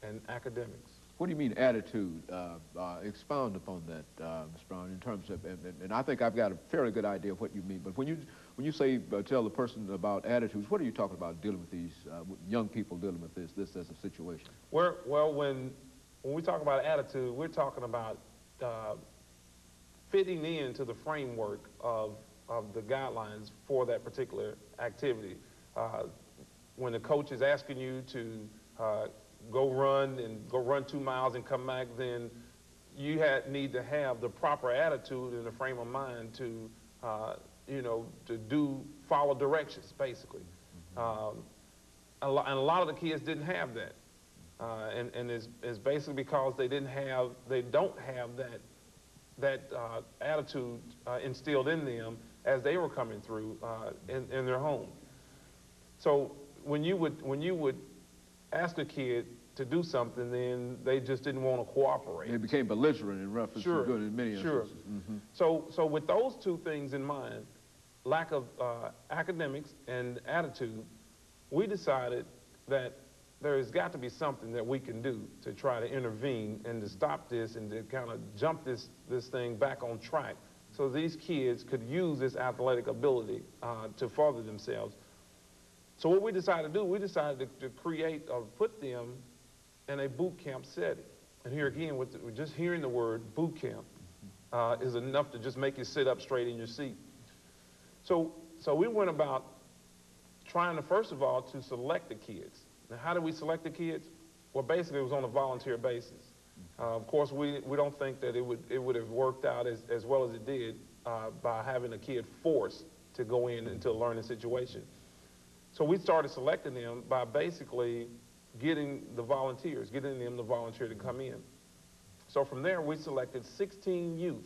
and academics. What do you mean attitude? Expound upon that, Ms. Brown, in terms of, and I think I've got a fairly good idea of what you mean, but when you say tell the person about attitudes, what are you talking about dealing with these young people dealing with this as a situation? Well, when we talk about attitude, we're talking about fitting into the framework of the guidelines for that particular activity. When the coach is asking you to go run 2 miles and come back, then you need to have the proper attitude and the frame of mind to, you know, follow directions, basically. And a lot of the kids didn't have that, and it's basically because they don't have that attitude instilled in them as they were coming through in their home. So when you would ask a kid to do something, then they just didn't want to cooperate. They became belligerent in reference to doing it in many instances. So with those two things in mind, lack of academics and attitude, we decided that there has got to be something that we can do to try to intervene and to stop this and to kind of jump this thing back on track so these kids could use this athletic ability to further themselves. So what we decided to do, we decided to create or put them in a boot camp setting. And here again, with just hearing the word boot camp is enough to just make you sit up straight in your seat. So we went about trying to, first of all, to select the kids. Now, how did we select the kids? Well, basically, it was on a volunteer basis. Of course, we don't think that it would have worked out as well as it did by having a kid forced to go into a learning situation. So we started selecting them by basically getting them the volunteer to come in. So from there, we selected 16 youth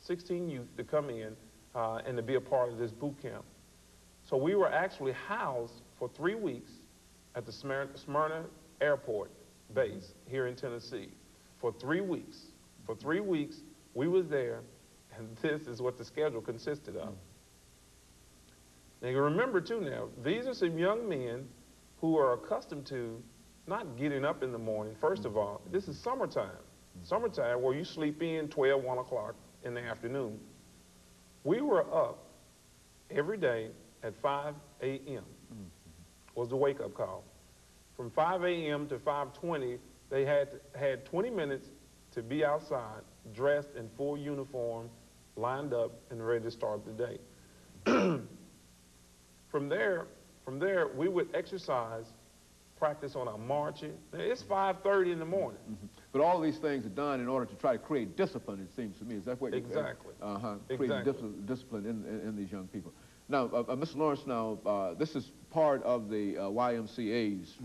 to come in and to be a part of this boot camp. So we were actually housed for 3 weeks at the Smyrna Airport base here in Tennessee. For 3 weeks. For 3 weeks, we was there, and this is what the schedule consisted of. Now, you remember, too, now, these are some young men who are accustomed to not getting up in the morning. First of all, this is summertime. Summertime where you sleep in 12, 1 o'clock in the afternoon. We were up every day at 5 a.m. was the wake-up call. From 5 a.m. to 5:20, they had 20 minutes to be outside, dressed in full uniform, lined up, and ready to start the day. From there, we would exercise, practice on our marching. It's 5:30 in the morning. But all these things are done in order to try to create discipline, it seems to me. Is that what you're Exactly. Creating discipline in these young people. Now, Mr. Lawrence, now, this is part of the YMCA's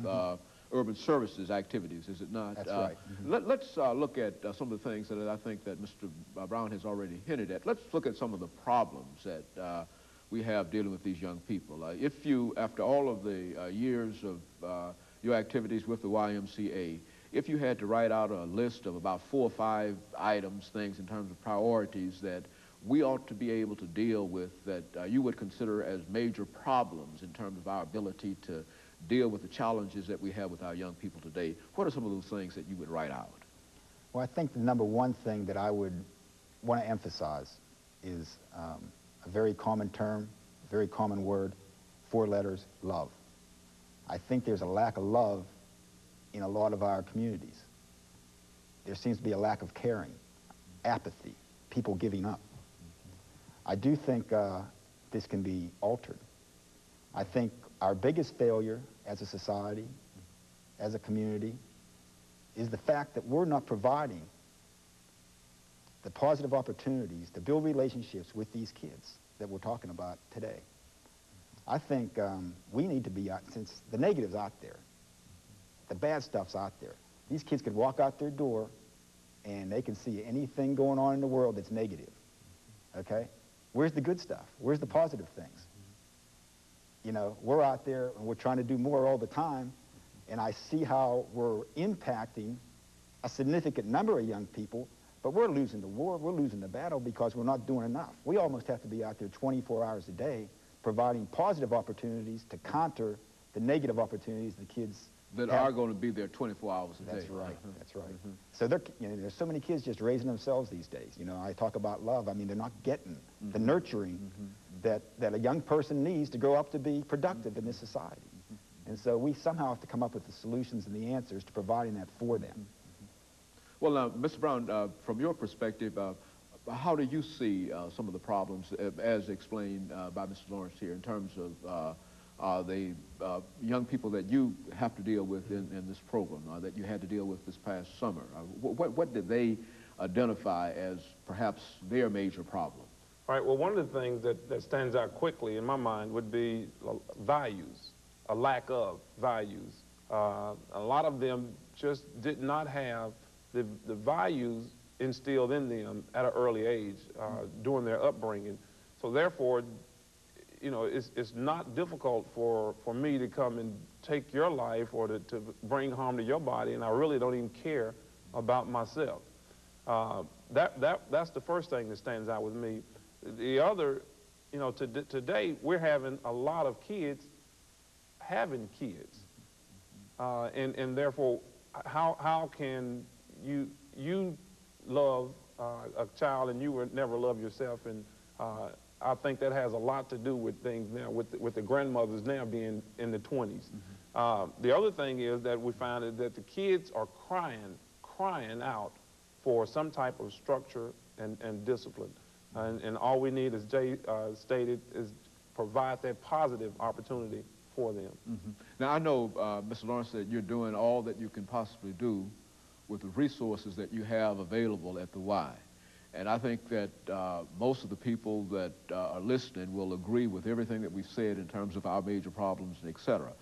urban services activities, is it not? That's right. Let's look at some of the things that I think that Mr. Brown has already hinted at. Let's look at some of the problems that we have dealing with these young people. If you, after all of the years of your activities with the YMCA, if you had to write out a list of about 4 or 5 items, things in terms of priorities that we ought to be able to deal with that you would consider as major problems in terms of our ability to deal with the challenges that we have with our young people today, what are some of those things that you would write out? Well, I think the number one thing that I would want to emphasize is a very common term, a very common word, 4 letters, love. I think there's a lack of love in a lot of our communities. There seems to be a lack of caring, apathy, people giving up. I do think this can be altered. I think our biggest failure as a society, as a community, is the fact that we're not providing the positive opportunities to build relationships with these kids that we're talking about today. I think we need to be out, since the negative's out there, the bad stuff's out there. These kids could walk out their door and they can see anything going on in the world that's negative, okay? Where's the good stuff? Where's the positive things? You know, we're out there and we're trying to do more all the time, and I see how we're impacting a significant number of young people, but we're losing the war, we're losing the battle because we're not doing enough. We almost have to be out there 24 hours a day providing positive opportunities to counter the negative opportunities the kids that have. are going to be there 24 hours a day. That's right. That's right. So there's so many kids just raising themselves these days. You know, I talk about love. I mean, they're not getting the nurturing that a young person needs to grow up to be productive in this society. And so we somehow have to come up with the solutions and the answers to providing that for them. Well, now, Mr. Brown, from your perspective, how do you see some of the problems as explained by Mr. Lawrence here in terms of the young people that you have to deal with in this program, that you had to deal with this past summer? What did they identify as perhaps their major problem? Right, well, one of the things that stands out quickly in my mind would be values, a lack of values. A lot of them just did not have the values instilled in them at an early age during their upbringing. So therefore, you know, it's not difficult for me to come and take your life or to bring harm to your body, and I really don't even care about myself. That's the first thing that stands out with me. The other, you know, today we're having a lot of kids having kids, and therefore, how can you love a child and you would never love yourself? And I think that has a lot to do with things now, with the grandmothers now being in the 20s. The other thing is that we find that the kids are crying out for some type of structure and discipline. And all we need, as Jay stated, is provide that positive opportunity for them. Now, I know, Mr. Lawrence, that you're doing all that you can possibly do with the resources that you have available at the Y. And I think that most of the people that are listening will agree with everything that we've said in terms of our major problems, et cetera.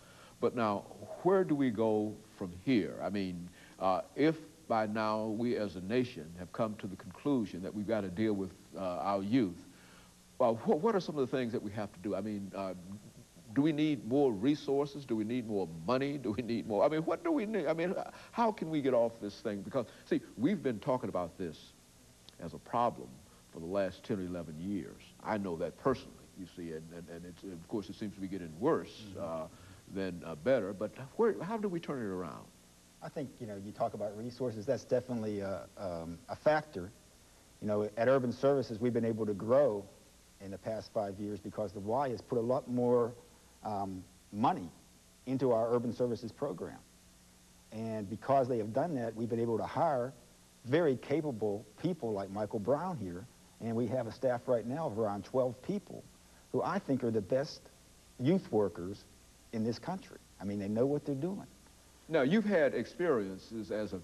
But now, where do we go from here? I mean, if by now we as a nation have come to the conclusion that we've got to deal with our youth, what are some of the things that we have to do? I mean, do we need more resources? Do we need more money? Do we need more? I mean, what do we need? I mean, how can we get off this thing? Because, see, we've been talking about this as a problem for the last 10 or 11 years. I know that personally, you see, and it's, of course, it seems to be getting worse than better. But how do we turn it around? I think, you know, you talk about resources, that's definitely a factor. You know, at Urban Services, we've been able to grow in the past 5 years because the Y has put a lot more money into our Urban Services program. And because they have done that, we've been able to hire very capable people like Michael Brown here, and we have a staff right now of around 12 people who I think are the best youth workers in this country. I mean, they know what they're doing. Now, you've had experiences as a